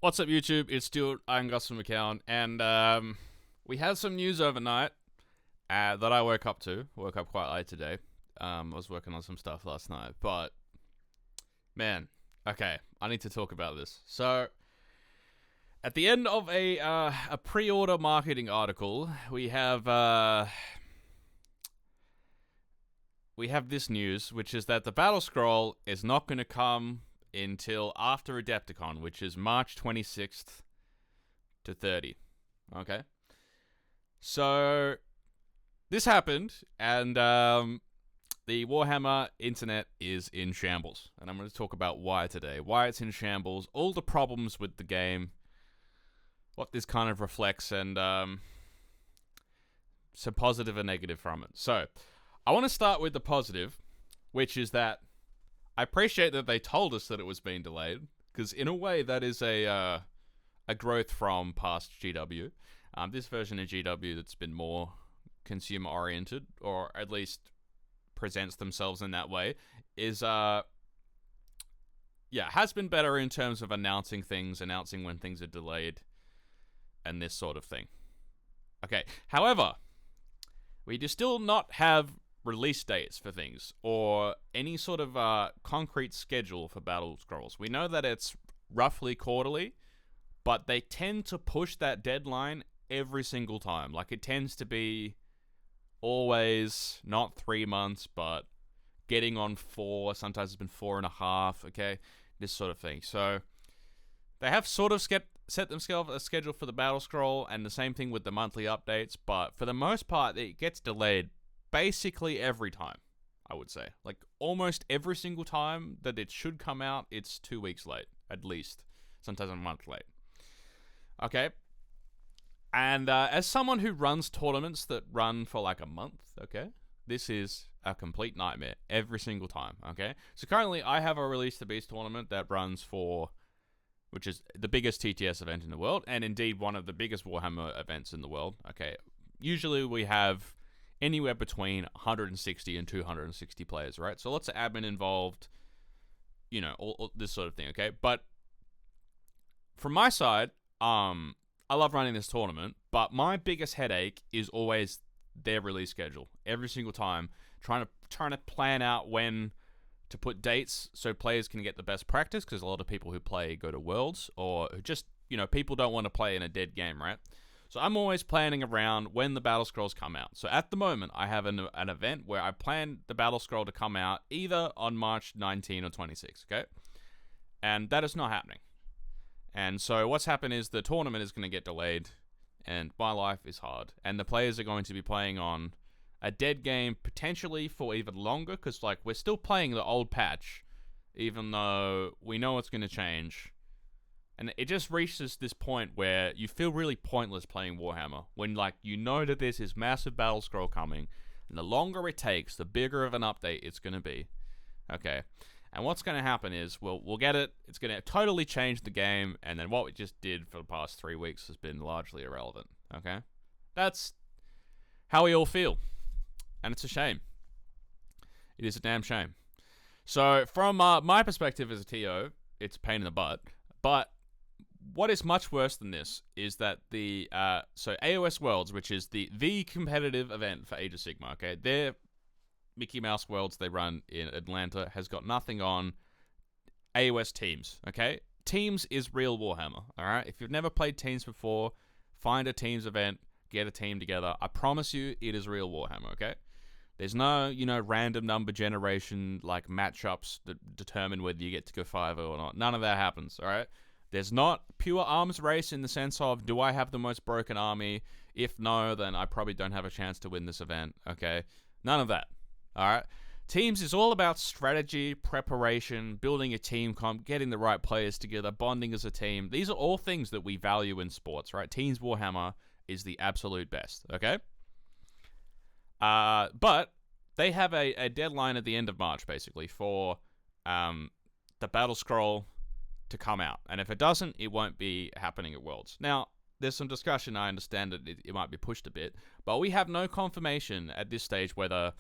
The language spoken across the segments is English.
What's up, YouTube? It's Stuart. I'm Gus from McCown, and we had some news overnight that I woke up to. Woke up quite late today. I was working on some stuff last night, but man, okay, I need to talk about this. So, at the end of a pre-order marketing article, we have this news, which is that the Battlescroll is not going to come until after Adepticon, which is March 26th to 30. Okay? So, this happened, and the Warhammer internet is in shambles. And I'm going to talk about why today. Why it's in shambles, all the problems with the game, what this kind of reflects, and some positive and negative from it. So, I want to start with the positive, which is that I appreciate that they told us that it was being delayed, because in a way that is a growth from past GW. This version of GW that's been more consumer oriented, or at least presents themselves in that way, is has been better in terms of announcing things, announcing when things are delayed, and this sort of thing. Okay, however, we do still not have release dates for things, or any sort of concrete schedule for Battlescrolls. We know that it's roughly quarterly, but they tend to push that deadline every single time. Like, it tends to be always not 3 months, but getting on 4. Sometimes it's been 4.5. Okay, this sort of thing. So they have sort of set themselves a schedule for the Battlescroll, and the same thing with the monthly updates. But for the most part, it gets delayed basically every time, I would say. Like, almost every single time that it should come out, it's 2 weeks late, at least. Sometimes a month late. Okay? And as someone who runs tournaments that run for like a month, okay, this is a complete nightmare every single time, okay? So currently, I have a Release the Beast tournament that runs for, which is the biggest TTS event in the world, and indeed one of the biggest Warhammer events in the world, okay? Usually we have anywhere between 160 and 260 players, right? So lots of admin involved, all this sort of thing, okay? But from my side, I love running this tournament, but my biggest headache is always their release schedule. Every single time, trying to plan out when to put dates so players can get the best practice, because a lot of people who play go to Worlds, or just, people don't want to play in a dead game, right? So I'm always planning around when the Battlescrolls come out. So at the moment, I have an event where I plan the Battlescroll to come out either on March 19 or 26, okay? And that is not happening. And so what's happened is the tournament is going to get delayed, and my life is hard. And the players are going to be playing on a dead game, potentially for even longer, because, like, we're still playing the old patch, even though we know it's going to change. And it just reaches this point where you feel really pointless playing Warhammer, when, like, you know that there's this massive Battlescroll coming, and the longer it takes, the bigger of an update it's going to be. Okay, and what's going to happen is, we'll get it, it's going to totally change the game, and then what we just did for the past 3 weeks has been largely irrelevant, okay? That's how we all feel, and it's a shame. It is a damn shame. So, from my perspective as a TO, it's a pain in the butt, but what is much worse than this is that the AOS Worlds, which is the competitive event for Age of Sigmar, okay, their Mickey Mouse Worlds they run in Atlanta has got nothing on AOS Teams, okay? Teams is real Warhammer, alright? If you've never played Teams before, find a Teams event, get a team together. I promise you, it is real Warhammer, okay? There's no, random number generation, like, matchups that determine whether you get to go 5-0 or not. None of that happens, alright? There's not pure arms race in the sense of, do I have the most broken army? If no, then I probably don't have a chance to win this event, okay? None of that, alright? Teams is all about strategy, preparation, building a team comp, getting the right players together, bonding as a team. These are all things that we value in sports, right? Teams Warhammer is the absolute best, okay? But they have a deadline at the end of March, basically, for the Battlescroll to come out. And if it doesn't, it won't be happening at Worlds. Now, there's some discussion. I understand that it might be pushed a bit, but we have no confirmation at this stage whether...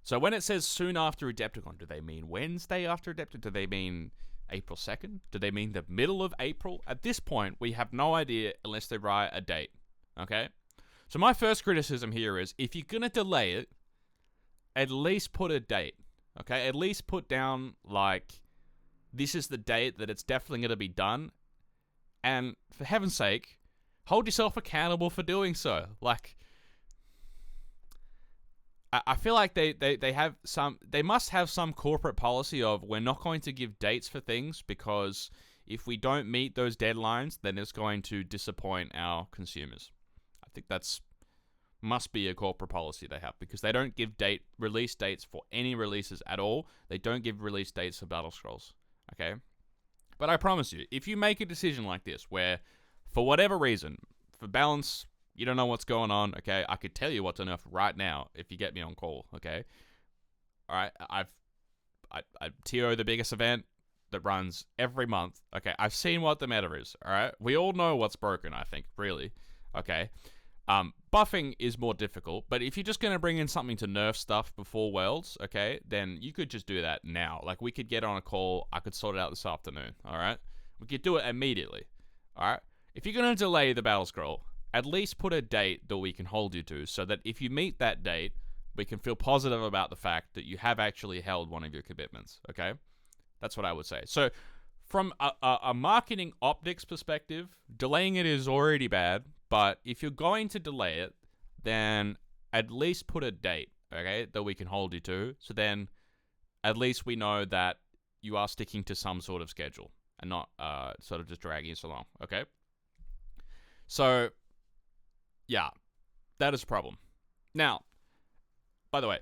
So when it says soon after Adepticon, do they mean Wednesday after Adepticon? Do they mean April 2nd? Do they mean the middle of April? At this point, we have no idea unless they write a date. Okay? So my first criticism here is, if you're going to delay it, at least put a date. Okay? At least put down, like, this is the date that it's definitely going to be done. And for heaven's sake, hold yourself accountable for doing so. Like, I feel like they must have some corporate policy of, we're not going to give dates for things because if we don't meet those deadlines, then it's going to disappoint our consumers. I think must be a corporate policy they have, because they don't give release dates for any releases at all. They don't give release dates for Battlescrolls. Okay? But I promise you, if you make a decision like this, where for whatever reason, for balance, you don't know what's going on, okay? I could tell you what to nerf right now if you get me on call, okay? All right, I TO the biggest event that runs every month, okay? I've seen what the meta is, all right? We all know what's broken, I think, really, okay? Buffing is more difficult, but if you're just going to bring in something to nerf stuff before Worlds, okay, then you could just do that now. Like, we could get on a call, I could sort it out this afternoon, all right? We could do it immediately, all right? If you're going to delay the Battlescroll, at least put a date that we can hold you to, so that if you meet that date, we can feel positive about the fact that you have actually held one of your commitments, okay? That's what I would say. So, from a marketing optics perspective, delaying it is already bad, but if you're going to delay it, then at least put a date, okay, that we can hold you to, so then at least we know that you are sticking to some sort of schedule and not sort of just dragging us along, okay? So, yeah, that is a problem. Now, by the way,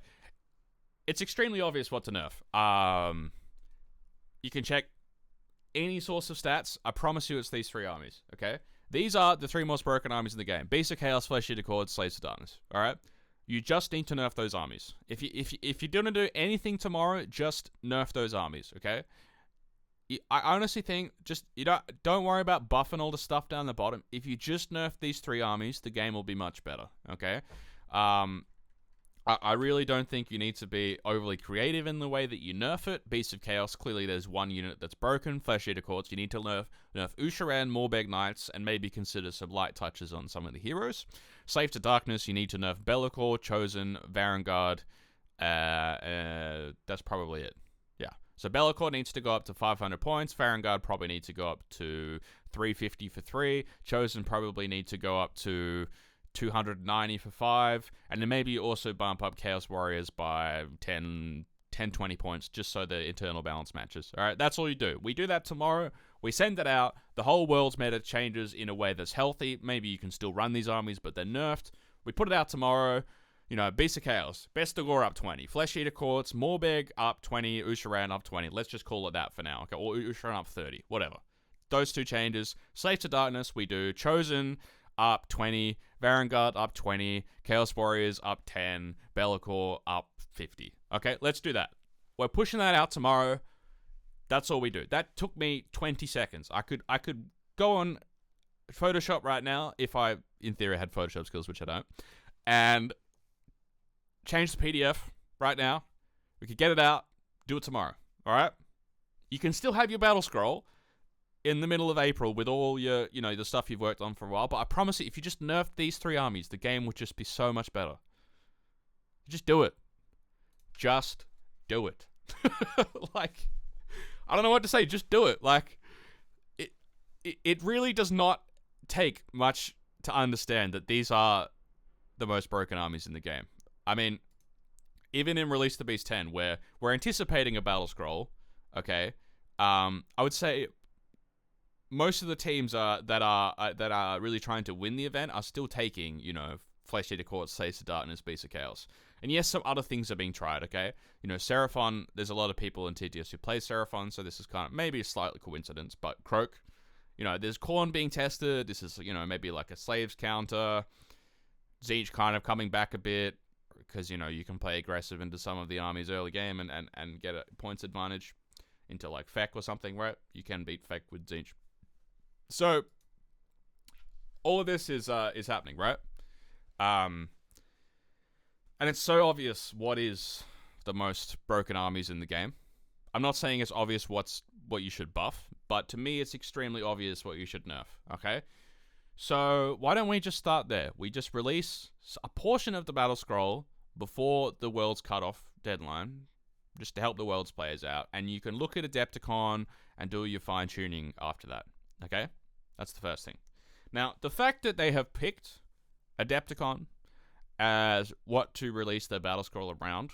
it's extremely obvious what to nerf. You can check any source of stats. I promise you it's these three armies, okay? These are the three most broken armies in the game. Beast of Chaos, Flesh Eater Chords, Slaves of Darkness, alright? You just need to nerf those armies. If you're going to do anything tomorrow, just nerf those armies, okay? I honestly think don't worry about buffing all the stuff down the bottom. If you just nerf these three armies, the game will be much better, okay? I really don't think you need to be overly creative in the way that you nerf it. Beast of Chaos, clearly there's one unit that's broken. Flesh Eater Chords, you need to nerf Usharan, Morbeg Knights, and maybe consider some light touches on some of the heroes. Slave to Darkness, you need to nerf Be'lakor, Chosen, Varangard. That's probably it. Yeah. So Be'lakor needs to go up to 500 points. Varangard probably needs to go up to 350 for 3. Chosen probably need to go up to 290 for 5, and then maybe also bump up Chaos Warriors by 10, 20 points, just so the internal balance matches. Alright, that's all you do. We do that tomorrow, we send it out, the whole world's meta changes in a way that's healthy. Maybe you can still run these armies, but they're nerfed. We put it out tomorrow. You know, Beast of Chaos, Bestigor up 20, Flesh Eater Chords, Morbeg up 20, Usharan up 20. Let's just call it that for now, okay? Or Usharan up 30, whatever. Those two changes. Slave to Darkness, we do Chosen up 20, Varangard up 20, Chaos Warriors up 10, Be'lakor up 50. Okay, let's do that. We're pushing that out tomorrow. That's all we do. That took me 20 seconds. I could go on Photoshop right now, if I, in theory, had Photoshop skills, which I don't, and change the PDF right now. We could get it out, do it tomorrow. Alright? You can still have your Battlescroll in the middle of April with all your, the stuff you've worked on for a while, but I promise you, if you just nerfed these three armies, the game would just be so much better. Just do it. Just do it. Like, I don't know what to say, just do it. Like, it really does not take much to understand that these are the most broken armies in the game. I mean, even in Release the Beast 10, where we're anticipating a Battlescroll, okay, I would say most of the teams that are really trying to win the event are still taking, Flesh Eater Chords, Slaves of Darkness, Beast of Chaos. And yes, some other things are being tried, okay? Seraphon, there's a lot of people in TTS who play Seraphon, so this is kind of maybe a slightly coincidence, but Croak, there's Khorne being tested, this is, maybe like a Slaves counter, Tzeentch kind of coming back a bit, because, you can play aggressive into some of the armies early game and get a points advantage into, like, Feck or something, right? You can beat Feck with Tzeentch. So, all of this is happening, right? And it's so obvious what is the most broken armies in the game. I'm not saying it's obvious what's what you should buff, but to me it's extremely obvious what you should nerf, okay? So why don't we just start there? We just release a portion of the Battlescroll before the World's cutoff deadline, just to help the World's players out, and you can look at Adepticon and do your fine-tuning after that, okay? That's the first thing. Now, the fact that they have picked Adepticon as what to release their Battlescroll around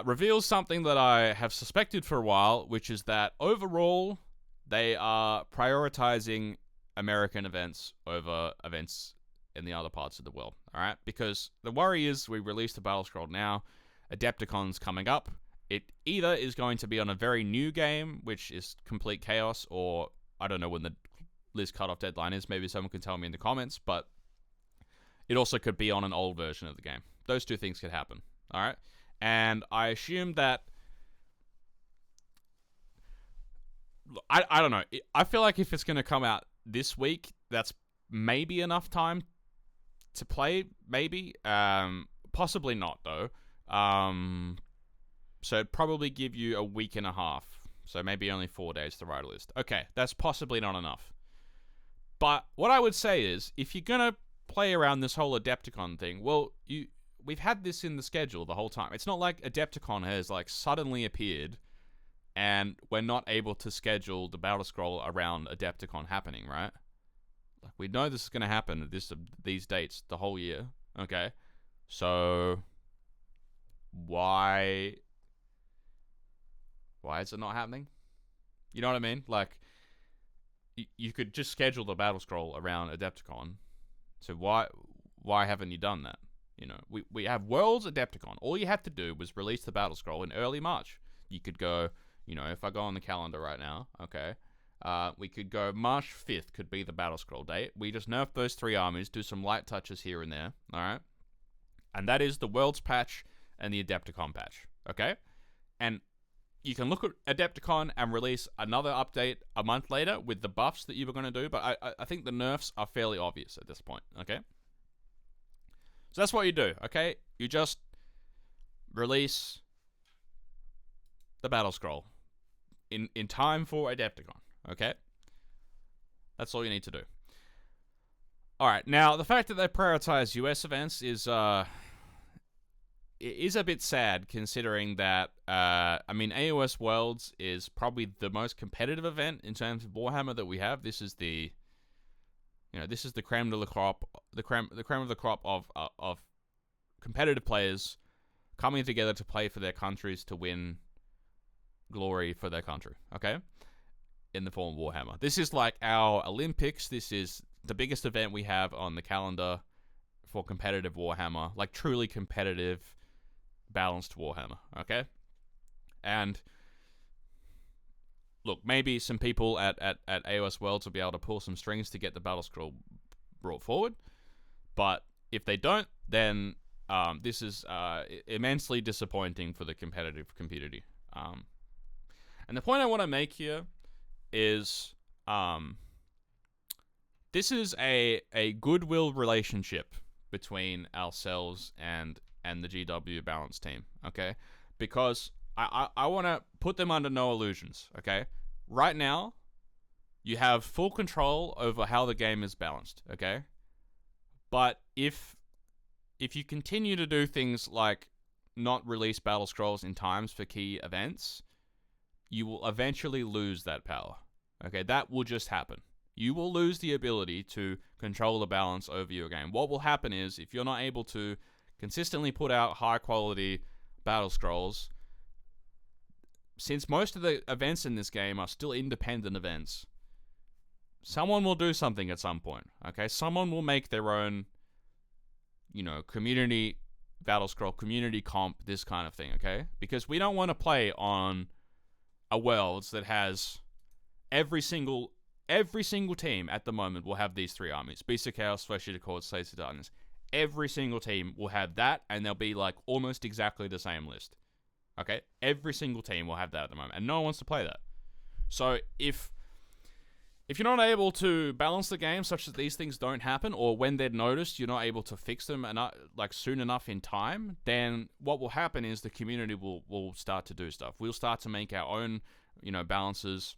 reveals something that I have suspected for a while, which is that overall, they are prioritizing American events over events in the other parts of the world, alright? Because the worry is we release the Battlescroll now, Adepticon's coming up, it either is going to be on a very new game, which is complete chaos, or I don't know when the list cutoff deadline is, maybe someone can tell me in the comments, but it also could be on an old version of the game. Those two things could happen, alright? And I assume that I don't know. I feel like if it's going to come out this week, that's maybe enough time to play, maybe. Possibly not, though. So it'd probably give you a week and a half. So maybe only 4 days to write a list. Okay, that's possibly not enough. But what I would say is, if you're going to play around this whole Adepticon thing, well, we've had this in the schedule the whole time. It's not like Adepticon has, like, suddenly appeared and we're not able to schedule the Battlescroll around Adepticon happening, right? Like, we know this is going to happen at these dates the whole year, okay? So, why is it not happening? You know what I mean? Like, you could just schedule the Battlescroll around Adepticon. So why haven't you done that? You know, we have Worlds Adepticon. All you had to do was release the Battlescroll in early March. You could go, you know, if I go on the calendar right now, okay, we could go March 5th could be the Battlescroll date. We just nerf those 3 armies, do some light touches here and there, alright? And that is the Worlds patch and the Adepticon patch, okay? And you can look at Adepticon and release another update a month later with the buffs that you were going to do, but I think the nerfs are fairly obvious at this point, okay? So that's what you do, okay? You just release the Battlescroll in time for Adepticon, okay? That's all you need to do. Alright, now, the fact that they prioritize US events is a bit sad, considering that, I mean, AOS Worlds is probably the most competitive event in terms of Warhammer that we have. This is the, you know, this is the creme de la crop, the creme of the crop of competitive players coming together to play for their countries to win glory for their country, okay? In the form of Warhammer. This is like our Olympics. This is the biggest event we have on the calendar for competitive Warhammer, like truly competitive, balanced Warhammer, okay? And look, maybe some people at AOS Worlds will be able to pull some strings to get the Battlescroll brought forward, but if they don't, then this is immensely disappointing for the competitive community. And the point I want to make here is this is a goodwill relationship between ourselves and the GW Balance team, okay? Because I want to put them under no illusions, okay? Right now, you have full control over how the game is balanced, okay? But if you continue to do things like not release Battlescrolls in times for key events, you will eventually lose that power, okay? That will just happen. You will lose the ability to control the balance over your game. What will happen is, if you're not able to consistently put out high-quality Battlescrolls, since most of the events in this game are still independent events, someone will do something at some point, okay? Someone will make their own, you know, community Battlescroll, community comp, this kind of thing, okay? Because we don't want to play on a Worlds that has every single team at the moment will have these 3 armies. Beast of Chaos, Flesh Eater Cords, Slaves of Darkness. Every single team will have that, and they'll be like almost exactly the same list. Okay? Every single team will have that at the moment, and no one wants to play that. So if if you're not able to balance the game such that these things don't happen, or when they're noticed, you're not able to fix them like soon enough in time, then what will happen is the community will start to do stuff. We'll start to make our own, balances.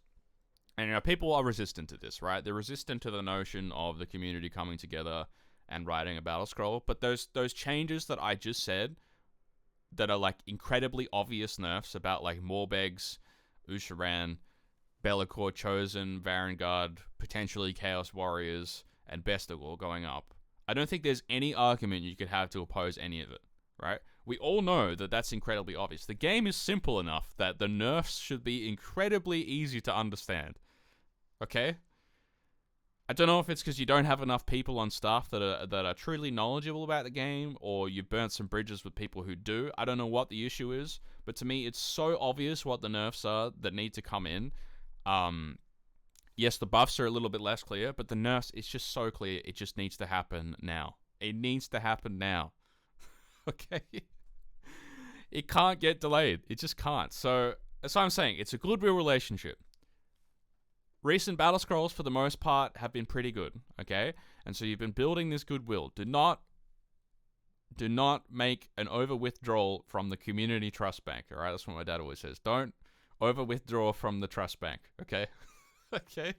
And people are resistant to this, right? They're resistant to the notion of the community coming together and writing a battle scroll. But those changes that I just said, that are like incredibly obvious nerfs about like Morbegs, Usharan, Be'lakor Chosen, Varangard, potentially Chaos Warriors, and Bestigor going up. I don't think there's any argument you could have to oppose any of it, right? We all know that that's incredibly obvious. The game is simple enough that the nerfs should be incredibly easy to understand, okay? I don't know if it's because you don't have enough people on staff that are truly knowledgeable about the game, or you've burnt some bridges with people who do. I don't know what the issue is, but to me, it's so obvious what the nerfs are that need to come in. Yes, the buffs are a little bit less clear, but the nerfs, it's just so clear. It just needs to happen now. It needs to happen now. Okay? It can't get delayed. It just can't. So, that's what I'm saying. It's a goodwill relationship. Recent battle scrolls, for the most part, have been pretty good. Okay? And so you've been building this goodwill. Do not make an over-withdrawal from the community trust bank. Alright? That's what my dad always says. Don't over-withdraw from the trust bank, okay? Okay?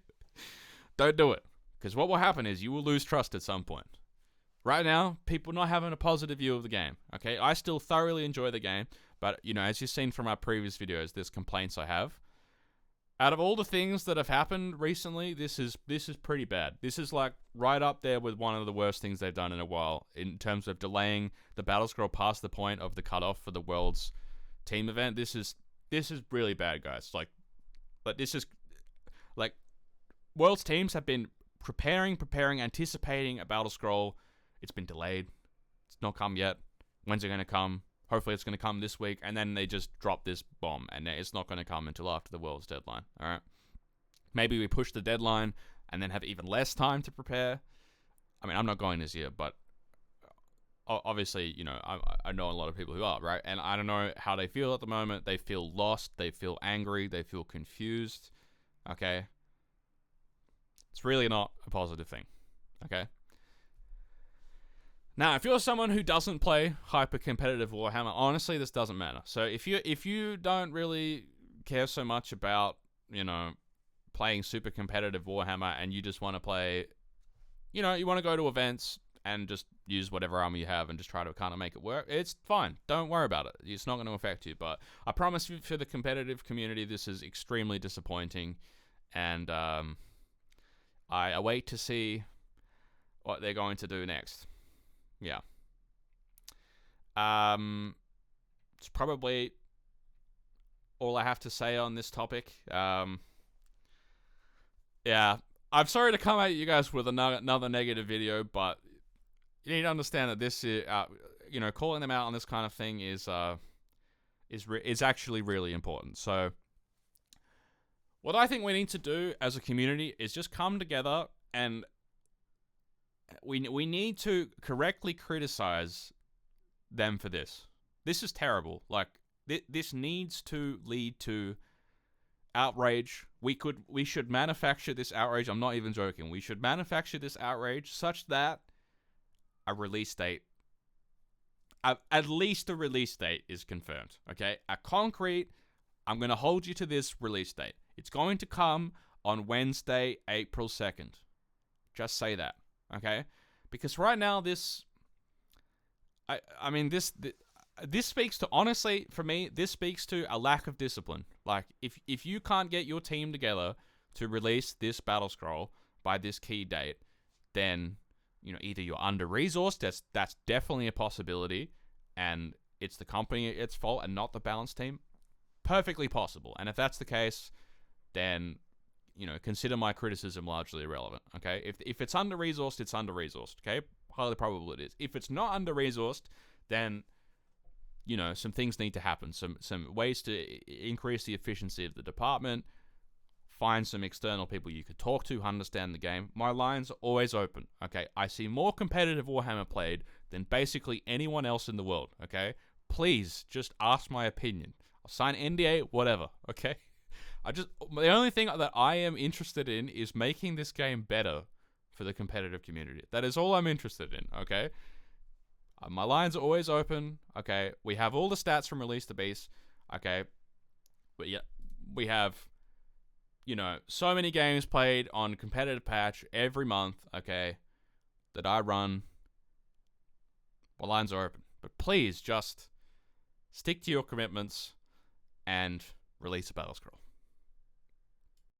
Don't do it. Because what will happen is you will lose trust at some point. Right now, people not having a positive view of the game, okay? I still thoroughly enjoy the game, but, as you've seen from our previous videos, there's complaints I have. Out of all the things that have happened recently, this is pretty bad. This is, like, right up there with one of the worst things they've done in a while in terms of delaying the battle scroll past the point of the cutoff for the World's team event. This is really bad, guys. Like this is, like, World's teams have been preparing, anticipating a battle scroll. It's been delayed. It's not come yet. When's it going to come? Hopefully it's going to come this week. And then they just drop this bomb, and it's not going to come until after the World's deadline. All right? Maybe we push the deadline and then have even less time to prepare. I mean, I'm not going this year, but obviously, I know a lot of people who are, right? And I don't know how they feel at the moment. They feel lost. They feel angry. They feel confused. Okay? It's really not a positive thing. Okay? Now, if you're someone who doesn't play hyper-competitive Warhammer, honestly, this doesn't matter. So if you don't really care so much about, playing super competitive Warhammer, and you just want to play, you want to go to events and just use whatever armor you have and just try to kind of make it work, it's fine. Don't worry about it. It's not going to affect you. But I promise you, for the competitive community, this is extremely disappointing. And I await to see what they're going to do next. Yeah. It's probably all I have to say on this topic. Yeah. I'm sorry to come at you guys with another negative video, but you need to understand that this is, calling them out on this kind of thing is actually really important. So, what I think we need to do as a community is just come together, and we need to correctly criticize them for this. This is terrible. Like, this needs to lead to outrage. We should manufacture this outrage. I'm not even joking. We should manufacture this outrage such that a release date, at least a release date, is confirmed. Okay, a concrete. I'm going to hold you to this release date. It's going to come on Wednesday, April 2nd. Just say that. Okay, because right now this speaks to, honestly, for me, this speaks to a lack of discipline. Like, if you can't get your team together to release this battle scroll by this key date, then either you're under-resourced, that's definitely a possibility, and it's the company its fault and not the balance team. Perfectly possible. And if that's the case, then consider my criticism largely irrelevant, okay? If it's under-resourced, it's under-resourced, okay? Highly probable it is. If it's not under-resourced, then, some things need to happen. Some ways to increase the efficiency of the department, find some external people you could talk to who understand the game. My line's are always open, okay? I see more competitive Warhammer played than basically anyone else in the world, okay? Please, just ask my opinion. I'll sign NDA, whatever, okay? The only thing that I am interested in is making this game better for the competitive community. That is all I'm interested in, okay? My lines are always open, okay? We have all the stats from release to base, okay? But yeah, we have, so many games played on competitive patch every month, okay, that I run. My lines are open. But please just stick to your commitments and release a Battlescroll.